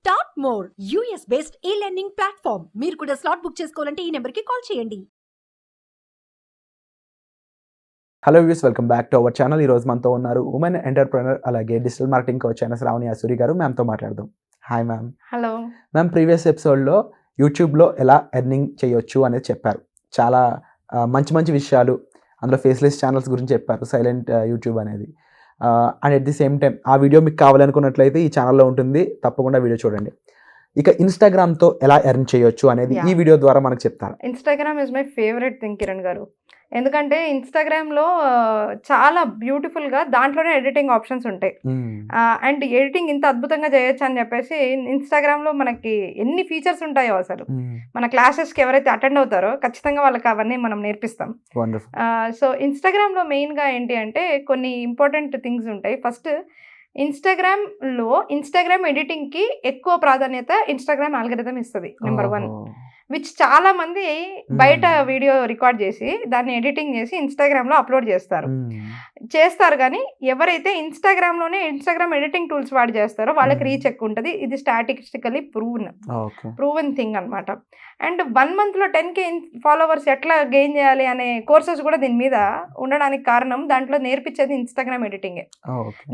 Start more US based ఈ learning platform. మీరు కూడా స్లాట్ బుక్ చేసుకోవాలంటే ఈ నెంబర్కి కాల్ చేయండి. Hello views, welcome back to our channel. ఈ రోజు మనతో ఉన్నారు ఉమెన్ ఎంటర్ప్రెనర్ అలాగే డిజిటల్ మార్కెటింగ్ కోచ్ అయిన శ్రావణి అసూరి గారు. మ్యామ్తో మాట్లాడదాం. Hi ma'am. Hello ma'am, previous ఎపిసోడ్లో యూట్యూబ్లో ఎలా ఎర్నింగ్ చేయొచ్చు అనేది చెప్పారు. చాలా మంచి మంచి విషయాలు అందులో ఫేస్లెస్ ఛానల్స్ గురించి చెప్పారు, సైలెంట్ యూట్యూబ్ అనేది. And at the same time ఆ వీడియో మీకు కావాలనుకున్నట్లయితే ఈ ఛానల్లో ఉంటుంది, తప్పకుండా వీడియో చూడండి. ఇక ఇన్స్టాగ్రామ్తో ఎలా ఎర్న్ చేయొచ్చు అనేది ఈ వీడియో ద్వారా మనకు చెప్తారు. Instagram is my favourite thing Kiran గారు. ఎందుకంటే ఇన్స్టాగ్రామ్లో చాలా బ్యూటిఫుల్గా దాంట్లోనే ఎడిటింగ్ ఆప్షన్స్ ఉంటాయి. అండ్ ఎడిటింగ్ ఇంత అద్భుతంగా చేయొచ్చు అని చెప్పేసి ఇన్స్టాగ్రామ్లో మనకి ఎన్ని ఫీచర్స్ ఉంటాయో అసలు. మన క్లాసెస్కి ఎవరైతే అటెండ్ అవుతారో ఖచ్చితంగా వాళ్ళకి అవన్నీ మనం నేర్పిస్తాం. సో ఇన్స్టాగ్రామ్లో మెయిన్గా ఏంటి అంటే కొన్ని ఇంపార్టెంట్ థింగ్స్ ఉంటాయి. ఫస్ట్, ఇన్స్టాగ్రామ్ ఎడిటింగ్కి ఎక్కువ ప్రాధాన్యత ఇన్స్టాగ్రామ్ ఆల్గరిథం ఇస్తుంది. నెంబర్ 1, విచ్ చాలా మంది బయట వీడియో రికార్డ్ చేసి దాన్ని ఎడిటింగ్ చేసి ఇన్స్టాగ్రామ్లో అప్లోడ్ చేస్తారు కానీ ఎవరైతే ఇన్స్టాగ్రామ్ ఎడిటింగ్ టూల్స్ వాడి చేస్తారో వాళ్ళకి రీచ్ ఎక్కువ ఉంటుంది. ఇది స్టాటిస్టికలీ ప్రూవెన్ థింగ్ అనమాట. అండ్ 1 monthలో 10K ఫాలోవర్స్ ఎట్లా గెయిన్ చేయాలి అనే కోర్సెస్ కూడా దీని మీద ఉండడానికి కారణం దాంట్లో నేర్పించేది ఇన్స్టాగ్రామ్ ఎడిటింగే.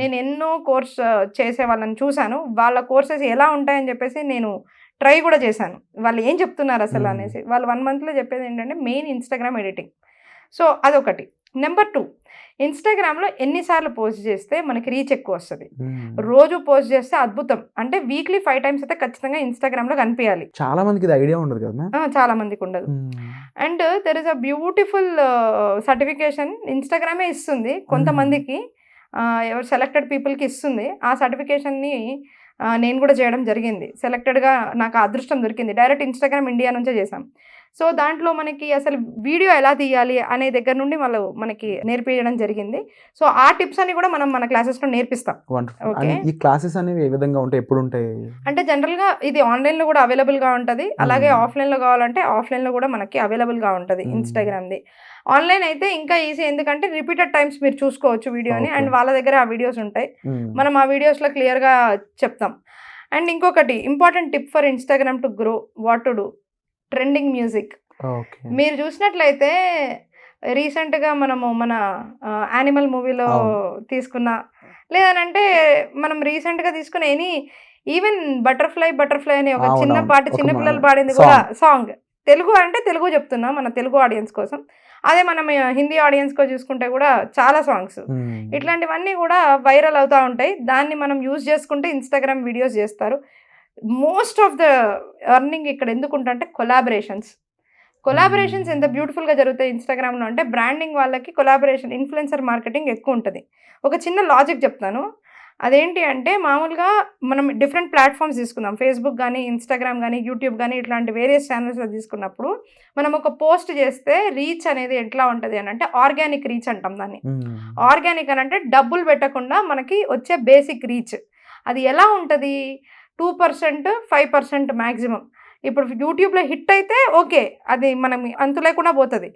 నేను ఎన్నో కోర్స్ చేసే వాళ్ళని చూశాను. వాళ్ళ కోర్సెస్ ఎలా ఉంటాయని చెప్పేసి నేను ట్రై కూడా చేశాను. వాళ్ళు ఏం చెప్తున్నారు అసలు అనేసి. వాళ్ళు 1 monthలో చెప్పేది ఏంటంటే మెయిన్ ఇన్స్టాగ్రామ్ ఎడిటింగ్. సో అదొకటి. నెంబర్ 2, ఇన్స్టాగ్రామ్లో ఎన్నిసార్లు పోస్ట్ చేస్తే మనకి రీచ్ ఎక్కువ వస్తుంది. రోజు పోస్ట్ చేస్తే అద్భుతం. అంటే వీక్లీ 5 times అయితే ఖచ్చితంగా ఇన్స్టాగ్రామ్లో కనిపించాలి. చాలా మందికి ఐడియా ఉండదు కదా. చాలా మందికి ఉండదు. And there is a beautiful certification ఇన్స్టాగ్రామే ఇస్తుంది కొంతమందికి, ఎవరు సెలెక్టెడ్ పీపుల్కి ఇస్తుంది. ఆ సర్టిఫికేషన్ని నేను కూడా చేయడం జరిగింది. సెలెక్టెడ్గా నాకు అదృష్టం దొరికింది. డైరెక్ట్ ఇన్స్టాగ్రామ్ ఇండియా నుంచే చేశాం. సో దాంట్లో మనకి అసలు వీడియో ఎలా తీయాలి అనే దగ్గర నుండి వాళ్ళు మనకి నేర్పించడం జరిగింది. సో ఆ టిప్స్ అన్ని కూడా మనం మన క్లాసెస్లో నేర్పిస్తాం. ఓకే, ఈ క్లాసెస్ అనేవి ఏ విధంగా ఉంటాయి, ఎప్పుడు ఉంటాయి? అంటే జనరల్గా ఇది ఆన్లైన్లో కూడా అవైలబుల్గా ఉంటుంది, అలాగే ఆఫ్లైన్లో కావాలంటే ఆఫ్లైన్లో కూడా మనకి అవైలబుల్గా ఉంటుంది ఇన్స్టాగ్రామ్ది. ఆన్లైన్ అయితే ఇంకా ఈజీ, ఎందుకంటే రిపీటెడ్ టైమ్స్ మీరు చూసుకోవచ్చు వీడియోని. అండ్ వాళ్ళ దగ్గర ఆ వీడియోస్ ఉంటాయి, మనం ఆ వీడియోస్లో క్లియర్గా చెప్తాం. అండ్ ఇంకొకటి important tip for Instagram to grow, what to do, trending music. మీరు చూసినట్లయితే రీసెంట్గా మనము మన యానిమల్ మూవీలో తీసుకున్న, లేదనంటే మనం రీసెంట్గా తీసుకున్న ఈవెన్ బటర్ఫ్లై అనే ఒక చిన్న పాట చిన్నపిల్లలు పాడింది కూడా సాంగ్. తెలుగు అంటే తెలుగు చెప్తున్నా మన తెలుగు ఆడియన్స్ కోసం. అదే మనం హిందీ ఆడియన్స్కో చూసుకుంటే కూడా చాలా సాంగ్స్ ఇట్లాంటివన్నీ కూడా వైరల్ అవుతూ ఉంటాయి. దాన్ని మనం యూజ్ చేసుకుంటే ఇన్స్టాగ్రామ్ వీడియోస్ చేస్తారు. మోస్ట్ ఆఫ్ ద ఎర్నింగ్ ఇక్కడ ఎందుకు ఉంటుందంటే కొలాబరేషన్స్ ఎంత బ్యూటిఫుల్గా జరుగుతాయి ఇన్స్టాగ్రామ్లో అంటే బ్రాండింగ్ వాళ్ళకి కొలాబరేషన్, ఇన్ఫ్లుయెన్సర్ మార్కెటింగ్ ఎక్కువ ఉంటుంది. ఒక చిన్న లాజిక్ చెప్తాను. అదేంటి అంటే మామూలుగా మనం డిఫరెంట్ ప్లాట్ఫామ్స్ తీసుకుందాం, ఫేస్బుక్ కానీ ఇన్స్టాగ్రామ్ కానీ యూట్యూబ్ కానీ ఇట్లాంటి వేరియస్ ఛానల్స్లో తీసుకున్నప్పుడు మనం ఒక పోస్ట్ చేస్తే రీచ్ అనేది ఎట్లా ఉంటుంది అని అంటే ఆర్గానిక్ రీచ్ అంటాం దాన్ని. ఆర్గానిక్ అని అంటే డబ్బులు పెట్టకుండా మనకి వచ్చే బేసిక్ రీచ్. అది ఎలా ఉంటుంది? 2%, 5% మ్యాక్సిమం. ఇప్పుడు యూట్యూబ్లో హిట్ అయితే ఓకే, అది మనం అంతు లేకుండా పోతుంది.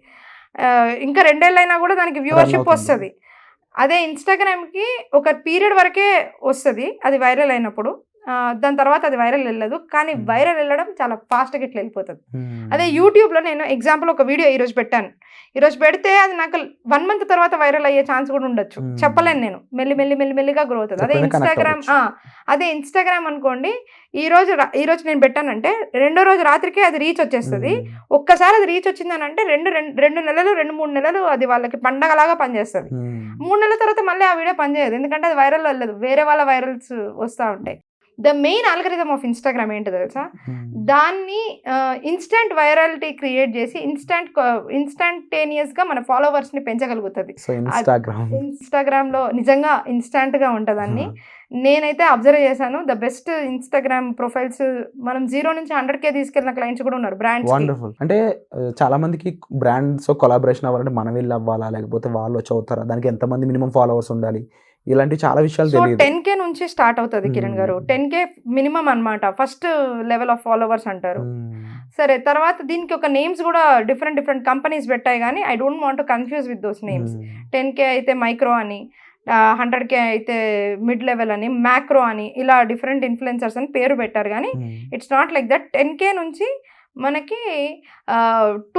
ఇంకా 2 ఏళ్ళైనా కూడా దానికి వ్యూవర్షిప్ వస్తుంది. అదే ఇన్స్టాగ్రామ్కి ఒక పీరియడ్ వరకే వస్తుంది అది వైరల్ అయినప్పుడు, దాని తర్వాత అది వైరల్ వెళ్ళదు. కానీ వైరల్ వెళ్ళడం చాలా ఫాస్ట్గా ఇట్లా వెళ్ళిపోతుంది. అదే యూట్యూబ్లో నేను ఎగ్జాంపుల్ ఒక వీడియో ఈరోజు పెడితే అది నాకు 1 month తర్వాత వైరల్ అయ్యే ఛాన్స్ కూడా ఉండొచ్చు, చెప్పలేను నేను. మెల్లిగా గ్రో అవుతుంది. అదే ఇన్స్టాగ్రామ్ అనుకోండి, ఈ రోజు నేను పెట్టానంటే 2వ రోజు రాత్రికి అది రీచ్ వచ్చేస్తుంది. ఒక్కసారి అది రీచ్ వచ్చిందని అంటే 2 నెలలు 2-3 నెలలు అది వాళ్ళకి పండగలాగా పనిచేస్తుంది. 3 నెలల తర్వాత మళ్ళీ ఆ వీడియో పనిచేయదు, ఎందుకంటే అది వైరల్ వెళ్ళదు, వేరే వాళ్ళ వైరల్స్ వస్తూ ఉంటాయి. The main algorithm of Instagram ఏంటో తెలుసా? దాన్ని ఇన్స్టెంట్ వైరాలిటీ క్రియేట్ చేసి ఇన్స్టంటేనియస్గా మన ఫాలోవర్స్ని పెంచగలుగుతుంది. ఇన్స్టాగ్రామ్లో నిజంగా ఇన్స్టాంట్గా ఉంటుందని నేనైతే అబ్జర్వ్ చేశాను. ద బెస్ట్ ఇన్స్టాగ్రామ్ ప్రొఫైల్స్ మనం 0 నుంచి 100K తీసుకెళ్ళిన క్లయింట్స్ కూడా ఉన్నారు బ్రాండ్స్. అంటే చాలా మందికి బ్రాండ్స్ కొలాబరేషన్ అవ్వాలంటే మనం వెళ్ళి అవ్వాలా, లేకపోతే వాళ్ళు వచ్చి అవుతారా, దానికి ఎంతమంది మినిమం ఫాలోవర్స్ ఉండాలి, ఇలాంటి చాలా విషయాలు తెలియదు. 10K నుంచి స్టార్ట్ అవుతుంది కిరణ్ గారు. 10K మినిమం అనమాట, ఫస్ట్ లెవెల్ ఆఫ్ ఫాలోవర్స్ అంటారు. సరే, తర్వాత దీనికి ఒక నేమ్స్ కూడా డిఫరెంట్ కంపెనీస్ పెట్టాయి, కానీ I don't want to confuse with those names. 10K అయితే మైక్రో అని, 100K అయితే మిడ్ లెవెల్ అని, మ్యాక్రో అని, ఇలా డిఫరెంట్ ఇన్ఫ్లుయెన్సర్స్ అని పేరు పెట్టారు. కానీ it's not like that. 10K నుంచి మనకి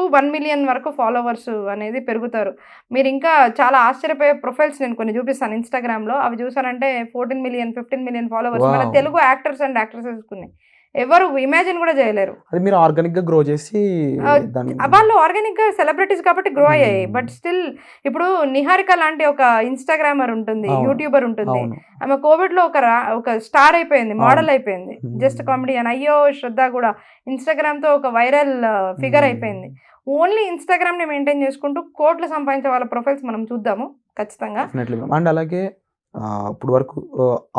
1 million వరకు ఫాలోవర్స్ అనేది పెరుగుతారు. మీరు ఇంకా చాలా ఆశ్చర్యపోయే ప్రొఫైల్స్ నేను కొన్ని చూపిస్తాను ఇన్స్టాగ్రామ్లో. అవి చూసారంటే 14 million 15 million ఫాలోవర్స్ మన Wow. Telugu actors and actresses ఉన్నాయి. ఎవరు ఇమాజిన్ కూడా చేయలేరు. అది మీరు ఆర్గానిక్ గా గ్రో చేసి దాన్ని వాళ్ళు ఆర్గానిక్ గా సెలబ్రిటీస్ కాబట్టి గ్రో అయ్యాయి. బట్ స్టిల్ ఇప్పుడు నిహారిక లాంటి ఒక ఇన్స్టాగ్రామర్ ఉంటుంది, అవును. యూట్యూబర్ ఉంటుంది. అవును ఆమె కోవిడ్ లో ఒక స్టార్ అయిపోయింది, మోడల్ అవును. అయిపోయింది, Hmm. జస్ట్ కామెడీ అని. అయ్యో శ్రద్ధ కూడా ఇన్స్టాగ్రామ్ తో ఒక వైరల్ ఫిగర్ Hmm. అయిపోయింది. ఓన్లీ ఇన్స్టాగ్రామ్ ని మెయింటైన్ చేసుకుంటూ కోట్లు సంపాదించే వాళ్ళ ప్రొఫైల్స్ మనం చూద్దాము ఖచ్చితంగా. Definitely ma'am. అండ్ అలాగే ఇప్పుడు వరకు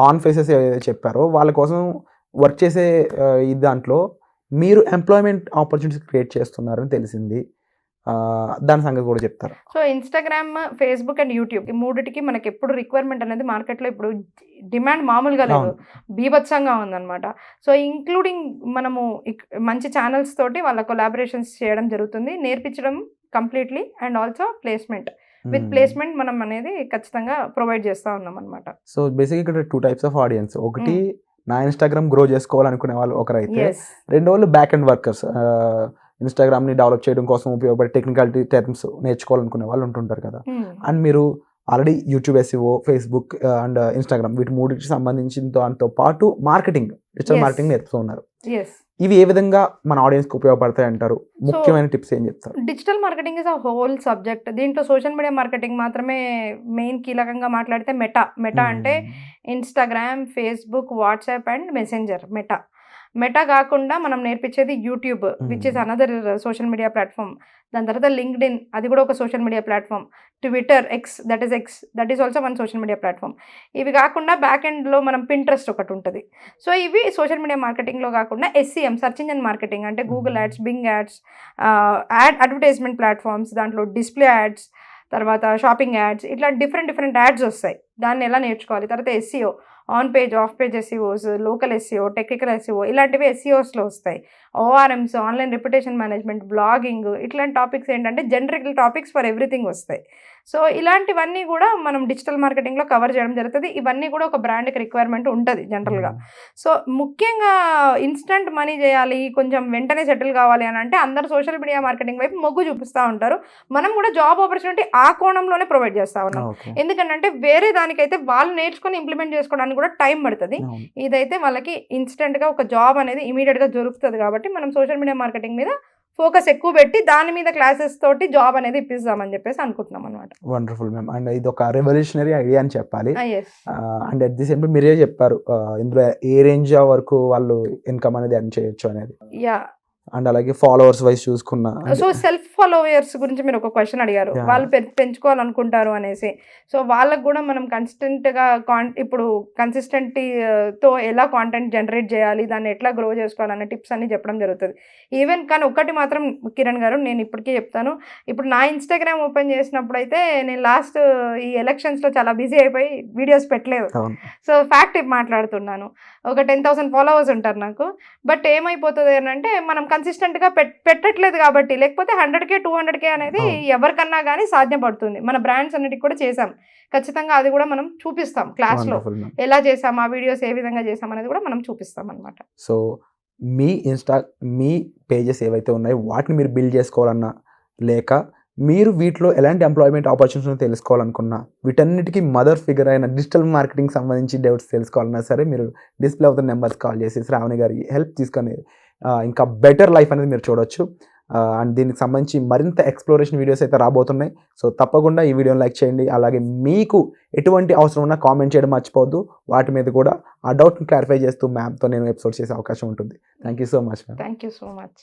ఆన్ ఫేసెస్ ఏదైతే చెప్పారో వాళ్ళ కోసం వర్క్ చేసే ఈ దాంట్లో మీరు ఎంప్లాయ్మెంట్ ఆపర్చునిటీస్ క్రియేట్ చేస్తున్నారని తెలిసింది. దాని సంగతి కూడా చెప్తారు. So Instagram, Facebook and YouTube ఈ మూడిటికి మనకి ఎప్పుడు రిక్వైర్మెంట్ అనేది మార్కెట్లో ఇప్పుడు డిమాండ్ మామూలుగా లేదు, బీభత్సంగా ఉందన్నమాట. సో ఇంక్లూడింగ్ మనము మంచి ఛానల్స్ తోటి వాళ్ళ కొలాబరేషన్స్ చేయడం జరుగుతుంది, నేర్పించడం completely. And also placement, with placement మనం అనేది ఖచ్చితంగా ప్రొవైడ్ చేస్తూ ఉన్నాం అనమాట. సో బేసిక్ ఇక్కడ 2 types ఆఫ్ ఆడియన్స్. ఒకటి నా ఇన్స్టాగ్రామ్ గ్రో చేసుకోవాలనుకునే వాళ్ళు ఒకరైతే, రెండో వాళ్ళు బ్యాక్ అండ్ వర్కర్స్, ఇన్స్టాగ్రామ్ని డెవలప్ చేయడం కోసం ఉపయోగపడే టెక్నికాలిటీ టర్మ్స్ నేర్చుకోవాలనుకునే వాళ్ళు ఉంటుంటారు కదా. అండ్ మీరు already YouTube SEO, Facebook and Instagram వీటి మూడింటికి సంబంధించిన దాంతో పాటు మార్కెటింగ్, డిజిటల్ మార్కెటింగ్ నేర్పుతూ ఉన్నారు. ఇవి ఏ విధంగా మన ఆడియన్స్కి ఉపయోగపడతాయి అంటారు? ముఖ్యమైన టిప్స్ ఏం చెప్తారు? Digital marketing is a whole subject. దీంట్లో సోషల్ మీడియా మార్కెటింగ్ మాత్రమే మెయిన్ కీలకంగా మాట్లాడితే మెటా అంటే Instagram, Facebook, WhatsApp and Messenger. Meta కాకుండా మనం నేర్పించేది YouTube, which is another social media platform. దాని తర్వాత లింక్డ్ఇన్, అది కూడా ఒక social media platform. Twitter, that is also one social media platform. ఇవి కాకుండా బ్యాక్ ఎండ్లో మనం పింట్రెస్ట్ ఒకటి ఉంటుంది. సో ఇవి సోషల్ మీడియా మార్కెటింగ్లో కాకుండా SEM, సర్చ్ ఇంజిన్ మార్కెటింగ్ అంటే Google ads, Bing ads, advertisement platforms, దాంట్లో డిస్ప్లే యాడ్స్, తర్వాత షాపింగ్ యాడ్స్, ఇట్లా డిఫరెంట్ యాడ్స్ వస్తాయి. దాన్ని ఎలా నేర్చుకోవాలి. తర్వాత SEO, on page, off page SEOs, local SEO, technical SEO, ఇలాంటివి SEOస్లో వస్తాయి. ORMs, online reputation management, blogging, ఇట్లాంటి టాపిక్స్ ఏంటంటే జనరిక్ టాపిక్స్ ఫర్ ఎవ్రీథింగ్ వస్తాయి. సో ఇలాంటివన్నీ కూడా మనం డిజిటల్ మార్కెటింగ్లో కవర్ చేయడం జరుగుతుంది. ఇవన్నీ కూడా ఒక బ్రాండ్కి రిక్వైర్మెంట్ ఉంటుంది జనరల్గా. సో ముఖ్యంగా ఇన్స్టంట్ మనీ చేయాలి, కొంచెం వెంటనే సెటిల్ కావాలి అని అంటే అందరూ సోషల్ మీడియా మార్కెటింగ్ వైపు మొగ్గు చూపిస్తూ ఉంటారు. మనం కూడా జాబ్ ఆపర్చునిటీ ఆ కోణంలోనే ప్రొవైడ్ చేస్తూ ఉన్నాం. ఎందుకంటే వేరే దానికైతే వాళ్ళు నేర్చుకొని ఇంప్లిమెంట్ చేసుకోవడానికి కూడా టైం పడుతుంది. ఇదైతే వాళ్ళకి ఇన్స్టెంట్గా ఒక జాబ్ అనేది ఇమీడియట్గా దొరుకుతుంది. కాబట్టి మనం సోషల్ మీడియా మార్కెటింగ్ మీద ఫోకస్ ఎక్కువ పెట్టి దాని మీద క్లాసెస్ తోటి జాబ్ అనేది ఇప్పిస్తామని చెప్పేసి అనుకుంటున్నాం అనమాట. Wonderful ma'am. అండ్ ఇది ఒక రెవల్యూషనరీ ఐడియా అని చెప్పాలి. And at the same time మీరే చెప్పారు ఇందులో ఏ రేంజ్ వరకు వాళ్ళు ఇన్కమ్ అనేది ఎర్న్ చేయొచ్చు అనేది. అండ్ అలాగే ఫాలోవర్స్ వైజ్ చూసుకున్నా. సో సెల్ఫ్ ఫాలోవర్స్ గురించి మీరు ఒక క్వశ్చన్ అడిగారు, వాళ్ళు పెంచుకోవాలనుకుంటారు అనేసి. సో వాళ్ళకు కూడా మనం కన్సిస్టెంట్గా ఇప్పుడు కన్సిస్టెంట్తో ఎలా కాంటెంట్ జనరేట్ చేయాలి, దాన్ని ఎట్లా గ్రో చేసుకోవాలనే టిప్స్ అన్ని చెప్పడం జరుగుతుంది. ఈవెన్ కానీ ఒకటి మాత్రం కిరణ్ గారు నేను ఇప్పటికీ చెప్తాను, ఇప్పుడు నా ఇన్స్టాగ్రామ్ ఓపెన్ చేసినప్పుడు అయితే నేను లాస్ట్ ఈ ఎలక్షన్స్లో చాలా బిజీ అయిపోయి వీడియోస్ పెట్టలేదు. సో ఫ్యాక్ట్ మాట్లాడుతున్నాను. ఒక 10,000 ఫాలోవర్స్ ఉంటారు నాకు. బట్ ఏమైపోతుంది అని అంటే మనం కన్సిస్టెంట్గా పెట్టట్లేదు కాబట్టి, లేకపోతే 100K 200K అనేది ఎవరికన్నా కానీ సాధ్యపడుతుంది. మన బ్రాండ్స్ అన్నిటికి కూడా చేసాం, ఖచ్చితంగా అది కూడా మనం చూపిస్తాం క్లాస్లో ఎలా చేసాం, ఆ వీడియోస్ ఏ విధంగా చేసాం అనేది కూడా మనం చూపిస్తాం అనమాట. సో మీ పేజెస్ ఏవైతే ఉన్నాయో వాటిని మీరు బిల్డ్ చేసుకోవాలన్నా, లేక మీరు వీటిలో ఎలాంటి ఎంప్లాయ్మెంట్ ఆపర్చునిటీస్ తెలుసుకోవాలనుకున్నా, వీటన్నిటికీ మదర్ ఫిగర్ అయిన డిజిటల్ మార్కెటింగ్ సంబంధించి డౌట్స్ తెలుసుకోవాలన్నా సరే మీరు డిస్ప్లే అవుతున్న నెంబర్స్ కాల్ చేసి శ్రావణి గారి హెల్ప్ తీసుకొని ఇంకా బెటర్ లైఫ్ అనేది మీరు చూడొచ్చు. అండ్ దీనికి సంబంధించి మరింత ఎక్స్ప్లోరేషన్ వీడియోస్ అయితే రాబోతున్నాయి. సో తప్పకుండా ఈ వీడియోని లైక్ చేయండి. అలాగే మీకు ఎటువంటి అవసరం ఉన్నా కామెంట్ చేయడం మర్చిపోవద్దు. వాటి మీద కూడా ఆ డౌట్ని క్లారిఫై చేస్తూ మ్యామ్తో నేను ఎపిసోడ్ చేసే అవకాశం ఉంటుంది. Thank you so much. Thank you so much.